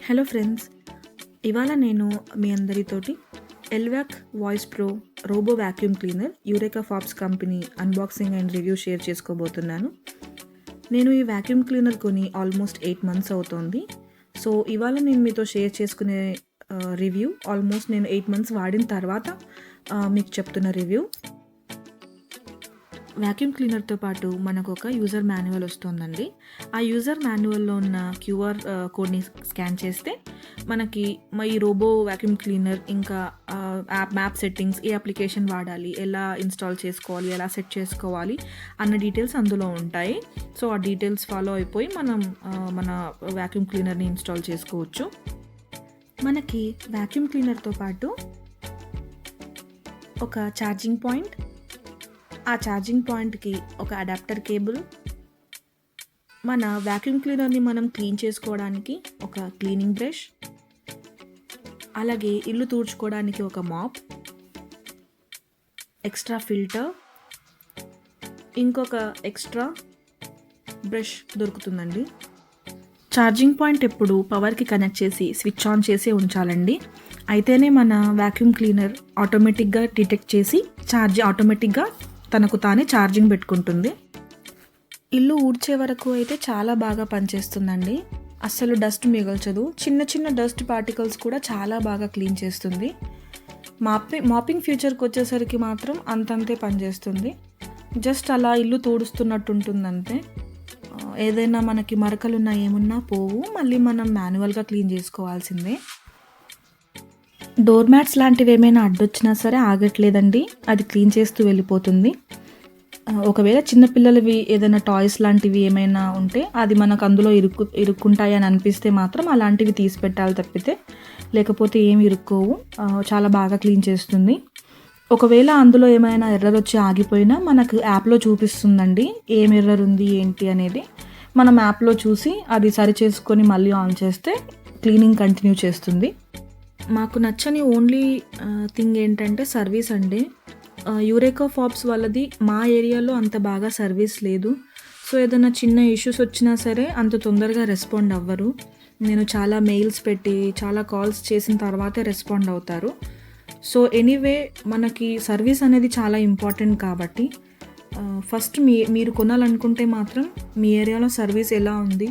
Hello friends, ఇవాళ నేను మీ అందరితోటి LVAC voice pro robo vacuum cleaner Eureka Forbes company unboxing and review share చేసుకోబోతున్నాను. నేను ఈ వ్యాక్యూమ్ క్లీనర్ కొని ఆల్మోస్ట్ 8 months అవుతోంది. సో ఇవాళ నేను మీతో షేర్ చేసుకునే రివ్యూ ఆల్మోస్ట్ నేను 8 months వాడిన తర్వాత మీకు చెప్తున్న రివ్యూ. వ్యాక్యూమ్ క్లీనర్తో పాటు మనకు ఒక యూజర్ మాన్యువల్ వస్తుందండి. ఆ యూజర్ మాన్యువల్లో ఉన్న క్యూఆర్ కోడ్ని స్కాన్ చేస్తే మనకి ఈ రోబో వ్యాక్యూమ్ క్లీనర్ ఇంకా మ్యాప్ సెట్టింగ్స్, ఏ అప్లికేషన్ వాడాలి, ఎలా ఇన్స్టాల్ చేసుకోవాలి, ఎలా సెట్ చేసుకోవాలి అన్న డీటెయిల్స్ అందులో ఉంటాయి. సో ఆ డీటెయిల్స్ ఫాలో అయిపోయి మనం మన వ్యాక్యూమ్ క్లీనర్ని ఇన్స్టాల్ చేసుకోవచ్చు. మనకి వ్యాక్యూమ్ క్లీనర్తో పాటు ఒక ఛార్జింగ్ పాయింట్, ఆ ఛార్జింగ్ పాయింట్కి ఒక అడాప్టర్ కేబుల్, మన వ్యాక్యూమ్ క్లీనర్ని మనం క్లీన్ చేసుకోవడానికి ఒక క్లీనింగ్ బ్రష్, అలాగే ఇల్లు తుడుచుకోవడానికి ఒక మాప్, ఎక్స్ట్రా ఫిల్టర్, ఇంకొక ఎక్స్ట్రా బ్రష్ దొరుకుతుందండి. ఛార్జింగ్ పాయింట్ ఎప్పుడు పవర్కి కనెక్ట్ చేసి స్విచ్ ఆన్ చేసి ఉంచాలండి. అయితేనే మన వ్యాక్యూమ్ క్లీనర్ ఆటోమేటిక్గా డిటెక్ట్ చేసి ఆటోమేటిక్గా తనకు తానే ఛార్జింగ్ పెట్టుకుంటుంది. ఇల్లు ఊడ్చే వరకు అయితే చాలా బాగా పనిచేస్తుందండి. అస్సలు డస్ట్ మిగల్చదు. చిన్న చిన్న డస్ట్ పార్టికల్స్ కూడా చాలా బాగా క్లీన్ చేస్తుంది. మాపింగ్ ఫ్యూచర్కి వచ్చేసరికి మాత్రం అంతంతే పనిచేస్తుంది. జస్ట్ అలా ఇల్లు తుడుస్తున్నట్టు ఉంటుంది అంతే. ఏదైనా మనకి మరకలున్నా ఏమున్నా పోవు, మళ్ళీ మనం మాన్యువల్గా క్లీన్ చేసుకోవాల్సిందే. డోర్ మ్యాట్స్ లాంటివి ఏమైనా అడ్డొచ్చినా సరే ఆగట్లేదండి, అది క్లీన్ చేస్తూ వెళ్ళిపోతుంది. ఒకవేళ చిన్నపిల్లలవి ఏదైనా టాయ్స్ లాంటివి ఏమైనా ఉంటే అది మనకు అందులో ఇరుక్కుంటాయి అని అనిపిస్తే మాత్రం అలాంటివి తీసి పెట్టాలి తప్పితే, లేకపోతే ఏమి ఇరుక్కోవు. చాలా బాగా క్లీన్ చేస్తుంది. ఒకవేళ అందులో ఏమైనా ఎర్రర్ వచ్చి ఆగిపోయినా మనకు యాప్లో చూపిస్తుందండి ఏం ఎర్రర్ ఉంది ఏంటి అనేది. మనం యాప్లో చూసి అది సరి చేసుకొని మళ్ళీ ఆన్ చేస్తే క్లీనింగ్ కంటిన్యూ చేస్తుంది. మాకు నచ్చని ఓన్లీ థింగ్ ఏంటంటే సర్వీస్ అండి. యూరేకా ఫాబ్స్ వాళ్ళది మా ఏరియాలో అంత బాగా సర్వీస్ లేదు. సో ఏదైనా చిన్న ఇష్యూస్ వచ్చినా సరే అంత తొందరగా రెస్పాండ్ అవ్వరు. నేను చాలా మెయిల్స్ పెట్టి చాలా కాల్స్ చేసిన తర్వాతే రెస్పాండ్ అవుతారు. సో ఎనీవే మనకి సర్వీస్ అనేది చాలా ఇంపార్టెంట్ కాబట్టి ఫస్ట్ మీరు కొనాలనుకుంటే మాత్రం మీ ఏరియాలో సర్వీస్ ఎలా ఉంది,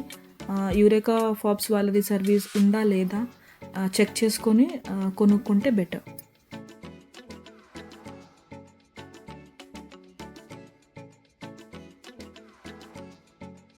యూరేకా ఫాబ్స్ వాళ్ళది సర్వీస్ ఉందా లేదా చెక్ చేసుకొని కొనుక్కుంటే బెటర్.